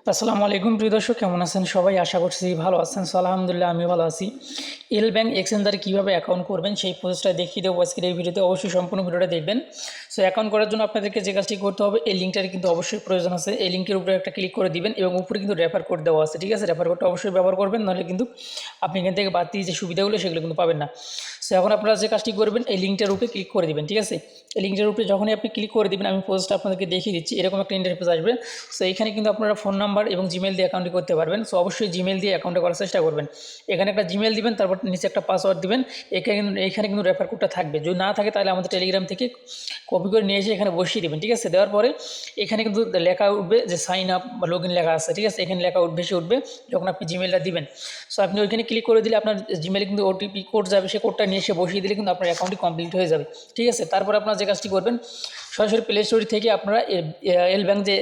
আসসালামু আলাইকুম প্রিয় দর্শক, কেমন আছেন সবাই? আশা করছি ভালো আছেন। সো আলহামদুলিল্লাহ আমি ভালো আছি। এল ব্যাংক এক্সচেঞ্জারে কীভাবে অ্যাকাউন্ট করবেন সেই প্রসেসটা দেখিয়ে দেবো আজকের এই ভিডিওতে। অবশ্যই সম্পূর্ণ ভিডিওটা দেখবেন। সো অ্যাকাউন্ট করার জন্য আপনাদেরকে যে কাজটি করতে হবে, এই লিঙ্কটার কিন্তু অবশ্যই প্রয়োজন আছে। এই লিঙ্কের উপরে একটা ক্লিক করে দিবেন এবং উপরে কিন্তু রেফার কোড দেওয়া আছে, ঠিক আছে? রেফার কোডটা অবশ্যই ব্যবহার করবেন, নাহলে কিন্তু আপনি এখান থেকে বাড়তি যে সুবিধাগুলো সেগুলো কিন্তু পাবেন না। সো এখন আপনারা যে কাজটি করবেন, এই লিঙ্কটার উপরে ক্লিক করে দিবেন, ঠিক আছে? এই লিঙ্কটার উপরে যখনই আপনি ক্লিক করে দিবেন, আমি প্রসেসটা আপনাদেরকে দেখিয়ে দিচ্ছি। এরকম একটা ইন্টারফেস আসবে। সো এইখানে কিন্তু আপনারা ফোন নাম্বার এবং জিমেল দিয়ে অ্যাকাউন্টটি করতে পারবেন। সো অবশ্যই জিমেল দিয়ে অ্যাকাউন্টে করার চেষ্টা করবেন। এখানে একটা জিমেল দিবেন, তারপর নিচে একটা পাসওয়ার্ড দিবেন। এইখানে কিন্তু রেফার কোডটা থাকবে। যদি না থাকে তাহলে আমাদের টেলিগ্রাম থেকে কপি করে নিয়ে এসে এখানে বসিয়ে দেবেন, ঠিক আছে? দেওয়ার পরে এখানে কিন্তু লেখা উঠবে যে সাইন আপ বা লগ ইন লেখা আছে, ঠিক আছে? এখানে লেখা ভেসে উঠবে যখন আপনি জিমেলটা দিবেন। সো আপনি ওইখানে ক্লিক করে দিলে আপনার জিমেলে কিন্তু ওটিপি কোড যাবে, সেই কোডটা নিয়ে এসে বসিয়ে দিলে কিন্তু আপনার অ্যাকাউন্টটি কমপ্লিট হয়ে যাবে, ঠিক আছে? তারপর আপনারা যে কাজটি করবেন, সরাসরি প্লে স্টোর থেকে আপনারা এল ব্যাংক যে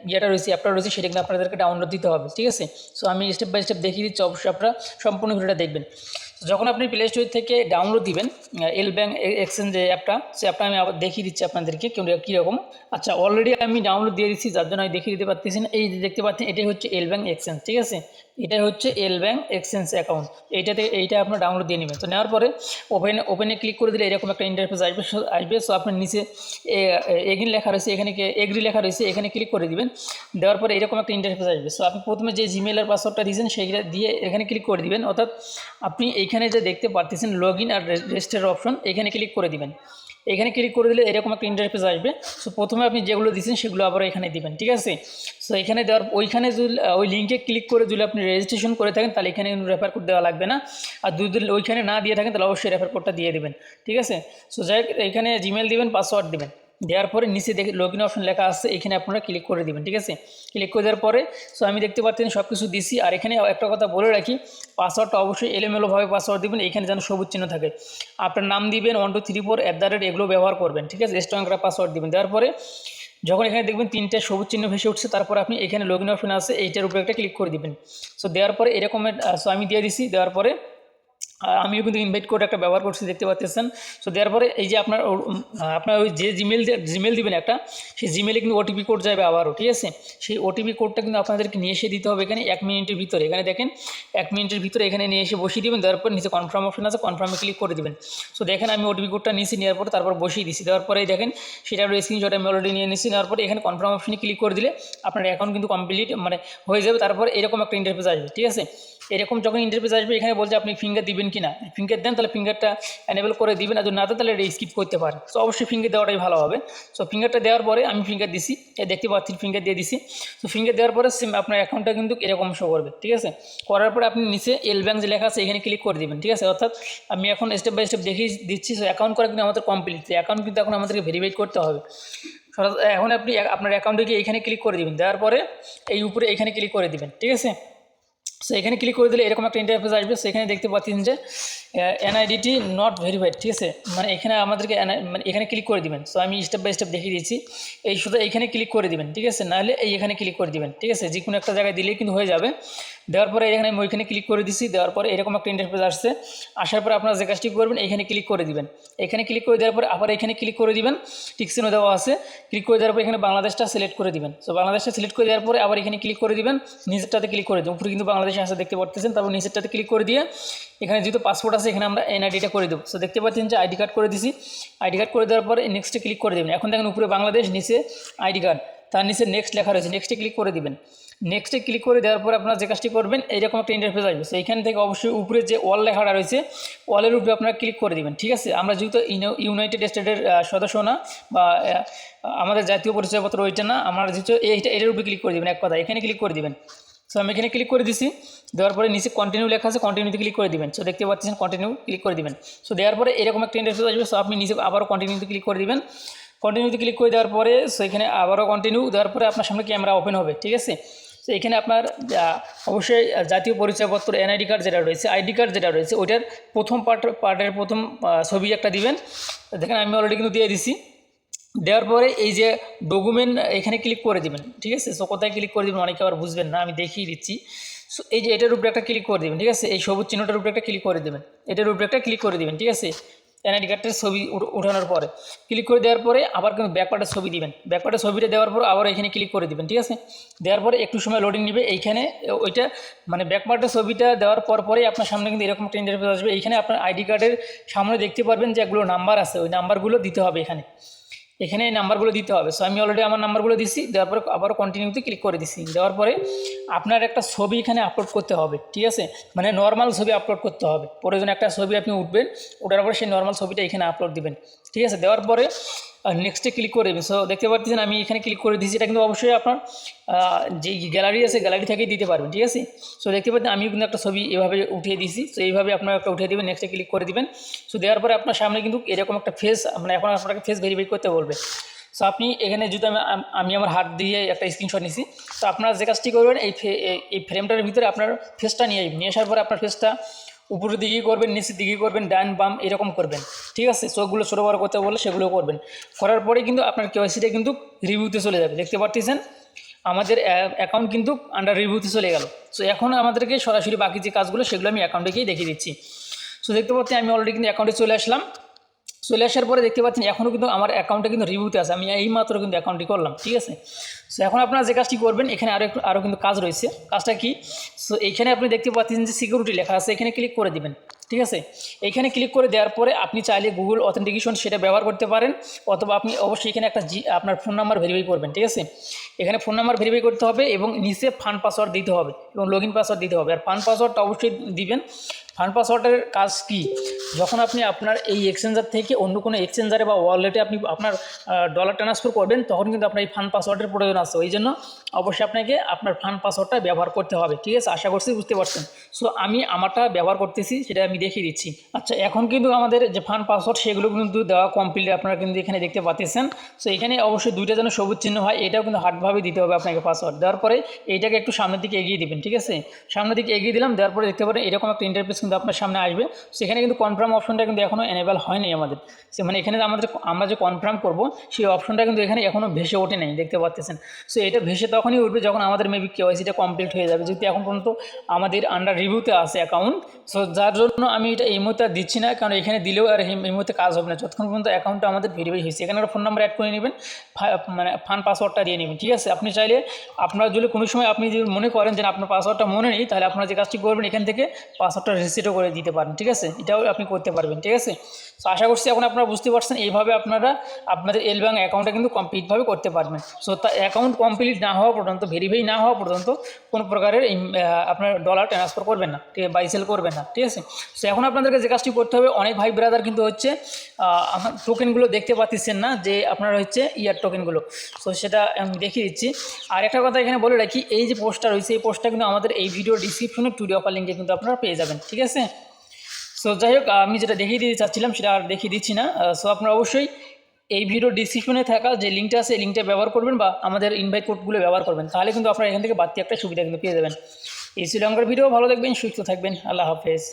ইয়েটা রয়েছে, অ্যাপটা রয়েছে, সেটা কিন্তু আপনাদেরকে ডাউনলোড দিতে হবে, ঠিক আছে? সো আমি স্টেপ বাই স্টেপ দেখিয়ে দিচ্ছি, অবশ্যই আপনারা সম্পূর্ণ ভিডিওটা দেখবেন। যখন আপনি প্লে স্টোর থেকে ডাউনলোড দিবেন এল ব্যাংক এক্সচেঞ্জ যে অ্যাপটা, সেই অ্যাপটা আমি আবার দেখিয়ে দিচ্ছি আপনাদেরকে কীরকম। আচ্ছা, অলরেডি আমি ডাউনলোড দিয়ে দিচ্ছি, যার জন্য আমি দেখিয়ে দিতে পারতেছি না। এই যে দেখতে পাচ্ছেন, এটাই হচ্ছে এল ব্যাংক এক্সচেঞ্জ, ঠিক আছে? এটাই হচ্ছে এল ব্যাংক এক্সচেঞ্জ অ্যাকাউন্ট। এইটা আপনার ডাউনলোড দিয়ে নেবেন। তো নেওয়ার পরে ওপেনে ক্লিক করে দিলে এরকম একটা ইন্টারফেস আসবে। সো আপনার নিচে এগ্রি লেখা রয়েছে, এগ্রি লেখা রয়েছে, এখানে ক্লিক করে দিবেন। দেওয়ার পরে এরকম একটা ইন্টারফেস আসবে। সো আপনি প্রথমে যে জিমেলের পাসওয়ার্ডটা দিয়েছেন সেইটা দিয়ে এখানে ক্লিক করে দিবেন। অর্থাৎ আপনি এইখানে যে দেখতে পাচ্ছেন লগ ইন আর রেজিস্টার অপশন, এখানে ক্লিক করে দিবেন। এখানে ক্লিক করে দিলে এরকম একটা ইন্টারফেস আসবে। সো প্রথমে আপনি যেগুলো দিয়েছেন সেগুলো আবার এখানে দিবেন, ঠিক আছে? সো এখানে দেওয়ার ওইখানে যদি ওই লিঙ্কে ক্লিক করে যদি আপনি রেজিস্ট্রেশন করে থাকেন, তাহলে এখানে রেফার কোড দেওয়া লাগবে না। আর যদি ওইখানে না দিয়ে থাকেন, তাহলে অবশ্যই রেফার কোডটা দিয়ে দেবেন, ঠিক আছে? সো যাই হোক, এখানে জিমেল দিবেন, পাসওয়ার্ড দিবেন। দেওয়ার পরে নিচে দেখে লগ ইন অপশন লেখা আছে, এখানে আপনারা ক্লিক করে দিবেন, ঠিক আছে? ক্লিক করে দেওয়ার পরে সো আমি দেখতে পাচ্ছেন সব কিছু দিছি। আর এখানে একটা কথা বলে রাখি, পাসওয়ার্ডটা অবশ্যই এলোমেলোভাবে পাসওয়ার্ড দিবেন। এখানে যেন সবুজ চিহ্ন থাকে। আপনার নাম দিবেন 1234 এগুলো ব্যবহার করবেন, ঠিক আছে? স্ট্রং একটা পাসওয়ার্ড দিবেন। দেওয়ার পরে যখন এখানে দেখবেন 3টে সবুজ চিহ্ন ভেসে উঠছে, তারপর আপনি এখানে লগ ইন অপশন আছে, এইটার উপরে একটা ক্লিক করে দিবেন। সো দেওয়ার পরে এরকম সো আমি দিয়ে দিছি। দেওয়ার পরে আমিও কিন্তু ইনভাইট কোড একটা ব্যবহার করছি, দেখতে পাচ্ছেন। সো দেওয়ার পরে এই যে আপনার ওই যে জিমেল দিবেন একটা, সেই জিমেলে কিন্তু ওটিপি কোড যাবে আবারও, ঠিক আছে? সেই ওটিপি কোডটা কিন্তু আপনাদেরকে নিয়ে এসে দিতে হবে এখানে 1 মিনিটের ভিতরে। এখানে দেখেন 1 মিনিটের ভিতরে এখানে নিয়ে এসে বসিয়ে দেবেন। দেওয়ার পর নিচে কনফার্ম অপশন আছে, কনফার্মে ক্লিক করে দেবেন। সো দেখেন আমি ওটিপি কোডটা নিয়েছি, নেওয়ার পর তারপর বসিয়ে দিচ্ছি। দেওয়ার পরে দেখেন সেটার স্ক্রিনশট আমি অলরেডি নিয়ে নিচ্ছি। নেওয়ার পরে এখানে কনফার্ম অপশনে ক্লিক করে দিলে আপনার অ্যাকাউন্ট কিন্তু কমপ্লিট হয়ে যাবে। তারপর এরকম একটা ইন্টারফেস আসবে, ঠিক আছে? এরকম যখন ইন্টারফেস আসবে, এখানে বলছে আপনি ফিঙ্গার দিবেন কি না। ফিঙ্গার দেন তাহলে ফিঙ্গারটা এনেবল করে দিবেন, আর যদি না দেন তাহলে এটা স্কিপ করতে পারেন। সো অবশ্যই ফিঙ্গার দেওয়াটাই ভালো হবে। সো ফিঙ্গারটা দেওয়ার পরে আমি ফিঙ্গার দিছি, দেখতে পাচ্ছেন ফিঙ্গার দিয়ে দিছি। সো ফিঙ্গার দেওয়ার পরে আপনার অ্যাকাউন্টটা কিন্তু এরকম শো করবে, ঠিক আছে? করার পরে আপনি নিচে এল ব্যাংক যে লেখা আছে এখানে ক্লিক করে দিবেন, ঠিক আছে? অর্থাৎ আমি এখন স্টেপ বাই স্টেপ দেখিয়ে দিচ্ছি। সো অ্যাকাউন্ট করা কিন্তু আমাদের কমপ্লিট। অ্যাকাউন্ট কিন্তু এখন আমাদেরকে ভেরিফাই করতে হবে। এখন আপনি আপনার অ্যাকাউন্টে গিয়ে এখানে ক্লিক করে দিবেন। দেওয়ার পরে এই উপরে এখানে ক্লিক করে দিবেন, ঠিক আছে? সো এখানে ক্লিক করে দিলে এরকম একটা ইন্টারফেস আসবে। সো এখানে দেখতে পাচ্ছেন যে এনআইডিটি নট ভেরিফাইড, ঠিক আছে? এখানে আমাদেরকে এখানে ক্লিক করে দিবেন। সো আমি স্টেপ বাই স্টেপ দেখিয়ে দিচ্ছি। এই শুধু এইখানে ক্লিক করে দিবেন, ঠিক আছে? নাহলে এখানে ক্লিক করে দিবেন, ঠিক আছে? যে কোনো একটা জায়গায় দিলেই কিন্তু হয়ে যাবে। দেওয়ার পরে এখানে আমি ওইখানে ক্লিক করে দিচ্ছি। দেওয়ার পরে এরকম একটা ইন্টারফেস আসছে। আসার পরে আপনারা যে কাজটি করবেন, এখানে ক্লিক করে দিবেন। এখানে ক্লিক করে দেওয়ার পরে আবার এখানে ক্লিক করে দিবেন, টিক চিহ্ন দেওয়া আছে। ক্লিক করে দেওয়ার পরে এখানে বাংলাদেশটা সিলেক্ট করে দিবেন। সো বাংলাদেশটা সিলেক্ট করে দেওয়ার পরে আবার এখানে ক্লিক করে দিবেন, নিচেরটাতে ক্লিক করে দেবেন। উপরে কিন্তু বাংলাদেশে আসে দেখতে পাচ্ছেন। তারপর নিচেরটাতে ক্লিক করে দিয়ে এখানে যেহেতু পাসপোর্ট আছে, এখানে আমরা এনআইডিটা করে দেবো। সো দেখতে পাচ্ছেন যে আইডি কার্ড করে দিছি। আইডি কার্ড করে দেওয়ার পরে নেক্সটে ক্লিক করে দেবেন। এখন দেখেন উপরে বাংলাদেশ, নিচে আইডি কার্ড, তার নিচে নেক্সট লেখা রয়েছে, নেক্সটে ক্লিক করে দিবেন। নেক্সটে ক্লিক করে দেওয়ার পর আপনারা যে কাজটি করবেন, এইরকম একটা ইন্টারফেস আসবে। সো এইখান থেকে অবশ্যই উপরে যে ওয়াল লেখাটা রয়েছে, ওয়ালের উপরে আপনারা ক্লিক করে দিবেন, ঠিক আছে? আমরা যেহেতু ইউনাইটেড স্টেটের সদস্য না, বা আমাদের জাতীয় পরিচয়পত্র ওইটা না, আমরা যেহেতু এটার উপরে ক্লিক করে দেবেন, এক কথা এখানে ক্লিক করে দিবেন। সো আমি এখানে ক্লিক করে দিছি। দেওয়ার পরে নিচে কন্টিনিউ লেখা আছে, কন্টিনিউতে ক্লিক করে দিবেন। সো দেখতে পাচ্ছেন কন্টিনিউ ক্লিক করে দিবেন। সো দেওয়ার পরে এরকম একটা ইন্টারফেস আসবে। সো আপনি নিচে আবারও কন্টিনিউতে ক্লিক করে দিবেন। কন্টিনিউতে ক্লিক করে দেওয়ার পরে সো এখানে আবারও কন্টিনিউ দেওয়ার পরে আপনার সামনে ক্যামেরা ওপেন হবে, ঠিক আছে? তো এখানে আপনার অবশ্যই জাতীয় পরিচয়পত্র এনআইডি কার্ড যেটা রয়েছে, আইডি কার্ড যেটা রয়েছে, ওইটার প্রথম পার্টের প্রথম ছবি একটা দিবেন। দেখেন আমি অলরেডি কিন্তু দিয়ে দিছি। দেওয়ার পরে এই যে ডকুমেন্ট এখানে ক্লিক করে দিবেন, ঠিক আছে? সো কোথায় ক্লিক করে দিবেন অনেকে আবার বুঝবেন না, আমি দেখিয়ে দিচ্ছি। সো এই যে এটার উপরে একটা ক্লিক করে দেবেন, ঠিক আছে? এই সবুজ চিহ্নটার উপরে একটা ক্লিক করে দেবেন, এটার উপরে একটা ক্লিক করে দেবেন, ঠিক আছে? এনআইডি কার্ডের ছবি ওঠানোর পরে ক্লিক করে দেওয়ার পরে আবার কিন্তু ব্যাকপার্টের ছবি দিবেন। ব্যাকপার্টের ছবিটা দেওয়ার পর আবার এখানে ক্লিক করে দিবেন, ঠিক আছে। দেওয়ার পরে একটু সময় লোডিং নেবে। এইখানে ওইটা মানে ব্যাকপার্টের ছবিটা দেওয়ার পরেই আপনার সামনে কিন্তু এরকম একটা ইন্টারফেস আসবে। এইখানে আপনার আইডি কার্ডের সামনে দেখতে পারবেন যে এগুলো নাম্বার আছে, ওই নাম্বারগুলো দিতে হবে এখানে এই নাম্বারগুলো দিতে হবে। সো আমি অলরেডি আমার নাম্বারগুলো দিচ্ছি, দেওয়ার পরে আবার কন্টিনিউতে ক্লিক করে দিচ্ছি। দেওয়ার পরে আপনার একটা ছবি এখানে আপলোড করতে হবে, ঠিক আছে, মানে নর্মাল ছবি আপলোড করতে হবে। প্রয়োজন একটা ছবি আপনি উঠবেন, ওঠার পরে সেই নর্মাল ছবিটা এখানে আপলোড দিবেন, ঠিক আছে। দেওয়ার পরে নেক্সটে ক্লিক করে দেবেন। সো দেখতে পাচ্ছেন আমি এখানে ক্লিক করে দিচ্ছি। এটা কিন্তু অবশ্যই আপনার যে গ্যালারি আছে গ্যালারি থেকেই দিতে পারবেন, ঠিক আছে। সো দেখতে পাচ্ছেন আমিও কিন্তু একটা ছবি এভাবে উঠিয়ে দিয়েছি। সো এইভাবে আপনারা একটা উঠিয়ে দেবেন, নেক্সটে ক্লিক করে দিবেন। সো দেওয়ার পরে আপনার সামনে কিন্তু এরকম একটা ফেস, মানে এখন আপনাকে ফেস ভেরিফাই করতে বলবে। সো আপনি এখানে যদি আমি আমার হাত দিয়ে একটা স্ক্রিনশট নিছি। তো আপনারা যে কাজটি করবেন এই ফ্রেমটার ভিতরে আপনার ফেসটা নিয়ে আসার পরে আপনার ফেসটা উপরের দিকে করবেন, নিচের দিকে করবেন, ডান বাম এরকম করবেন, ঠিক আছে। চোখগুলো ছোটো বড় করতে বললে সেগুলো করবেন। করার পরে কিন্তু আপনার কেওয়াইসিটা কিন্তু রিভিউতে চলে যাবে। দেখতে পাচ্ছেন আমাদের অ্যাকাউন্ট কিন্তু আন্ডার রিভিউতে চলে গেল। সো এখন আমাদেরকে সরাসরি বাকি যে কাজগুলো সেগুলো আমি অ্যাকাউন্টে গিয়ে দেখিয়ে দিচ্ছি। সো দেখতে পাচ্ছেন আমি অলরেডি কিন্তু অ্যাকাউন্টে চলে আসলাম। চলে আসার পরে দেখতে পাচ্ছেন এখনও কিন্তু আমার অ্যাকাউন্টে কিন্তু রিভিউতে আছে। আমি এই মাত্র কিন্তু অ্যাকাউন্টটি করলাম, ঠিক আছে। সো এখন আপনারা যে কাজটি করবেন, এখানে আরও কিন্তু কাজ রয়েছে। কাজটা কি? সো এইখানে আপনি দেখতে পাচ্ছেন যে সিকিউরিটি লেখা আছে, এখানে ক্লিক করে দিবেন, ঠিক আছে। এইখানে ক্লিক করে দেওয়ার পরে আপনি চাইলে গুগল অথেন্টিকেশন সেটা ব্যবহার করতে পারেন, অথবা আপনি অবশ্যই এখানে একটা আপনার ফোন নাম্বার ভেরিফাই করবেন, ঠিক আছে। এখানে ফোন নাম্বার ভেরিফাই করতে হবে এবং নিচে ফান্ড পাসওয়ার্ড দিতে হবে এবং লগ ইন পাসওয়ার্ড দিতে হবে। আর ফান্ড পাসওয়ার্ডটা অবশ্যই দিবেন। ফান্ড পাসওয়ার্ডের কাজ কি? যখন আপনি আপনার এই এক্সচেঞ্জার থেকে অন্য কোনো এক্সচেঞ্জারে বা ওয়ালেটে আপনি আপনার ডলার ট্রান্সফার করবেন, তখন কিন্তু আপনার এই ফান্ড পাসওয়ার্ডের প্রয়োজন আছে। ওই জন্য অবশ্যই আপনাকে আপনার ফান্ড পাসওয়ার্ডটা ব্যবহার করতে হবে, ঠিক আছে। আশা করছি বুঝতে পারছেন। সো আমি আমারটা ব্যবহার করতেছি, সেটা আমি দেখিয়ে দিচ্ছি। আচ্ছা, এখন কিন্তু আমাদের যে ফান্ড পাসওয়ার্ড সেগুলো কিন্তু দেওয়া কমপ্লিট, আপনারা কিন্তু এখানে দেখতে পাচ্ছেন। সো এখানে অবশ্যই দুইটা যেন সবুজ চিহ্ন হয়, এটাও কিন্তু হার্ডভাবে দিতে হবে আপনাকে পাসওয়ার্ড। দেওয়ার পরে এইটাকে একটু সামনের দিকে এগিয়ে দিবেন, ঠিক আছে। সামনের দিকে এগিয়ে দিলাম। দেওয়ার পরে দেখতে পারেন এরকম একটা ইন্টারফেস কিন্তু আপনার সামনে আসবে। সেখানে কিন্তু কনফার্ম অপশনটা কিন্তু এখনও এনেবল হয়নি আমাদের। সে মানে এখানে আমরা যে কনফার্ম করব সেই অপশনটা কিন্তু এখানে এখনও ভেসে ওঠে নেই, দেখতে পাচ্ছেন। সো এটা ভেসে তখনই উঠবে যখন আমাদের মেবি কেওয়াইসিটা কমপ্লিট হয়ে যাবে, যেহেতু এখন পর্যন্ত আমাদের আন্ডার রিভিউতে আছে অ্যাকাউন্ট। সো যার জন্য আমি এটা এই মুহূর্তে দিচ্ছি না, কারণ এখানে দিলেও আর এই মুহূর্তে কাজ হবে না যতক্ষণ পর্যন্ত অ্যাকাউন্টটা আমাদের ভেরিফাই হয়েছে। এখানে ফোন নাম্বার অ্যাড করে নেবেন, মানে ফান্ড পাসওয়ার্ডটা দিয়ে নেবেন, ঠিক আছে। আপনি চাইলে আপনার যদি কোনো সময় আপনি যদি মনে করেন যে আপনার পাসওয়ার্ডটা মনে নেই, তাহলে আপনার যে কাজটি করবেন এখান থেকে পাসওয়ার্ডটা রিসেটও করে দিতে পারেন, ঠিক আছে। এটাও আপনি করতে পারবেন, ঠিক আছে। সো আশা করছি এখন আপনারা বুঝতে পারছেন এইভাবে আপনারা আপনাদের এল ব্যাঙ্ক অ্যাকাউন্টটা কিন্তু কমপ্লিটভাবে করতে পারবেন। সো তা অ্যাকাউন্ট কমপ্লিট না হওয়া পর্যন্ত, ভেরিফাই না হওয়া পর্যন্ত কোনো প্রকারের আপনার ডলার ট্রান্সফার করবেন না, ঠিক আছে, বাই সেল করবেন না, ঠিক আছে। সো এখন আপনাদেরকে যে কাজটি করতে হবে, অনেক ভাই ব্রাদার কিন্তু হচ্ছে আমার টোকেনগুলো দেখতে পাচ্ছেন না, যে আপনার হচ্ছে ইয়ার টোকেনগুলো। সো সেটা আমি দেখিয়ে দিচ্ছি। আর একটা কথা এখানে বলে রাখি, এই যে পোস্টটা রয়েছে এই পোস্টটা কিন্তু আমাদের এই ভিডিও ডিসক্রিপশনে টুডে অফার লিঙ্কে কিন্তু আপনারা পেয়ে যাবেন, ঠিক আছে। সো যাই হোক, আমি যেটা দেখিয়ে দিতে চাচ্ছিলাম সেটা আর দেখিয়ে দিচ্ছি না। সো আপনারা অবশ্যই এই ভিডিও ডিসক্রিপশনে থাকা যে লিঙ্কটা আছে এই লিঙ্কটা ব্যবহার করবেন বা আমাদের ইনভাইট কোডগুলো ব্যবহার করবেন, তাহলে কিন্তু আপনারা এখান থেকে বাড়তি একটা সুবিধা কিন্তু পেয়ে যাবেন। এই শ্রীলঙ্কার ভিডিও ভালো দেখবেন, সুস্থ থাকবেন। আল্লাহ হাফেজ।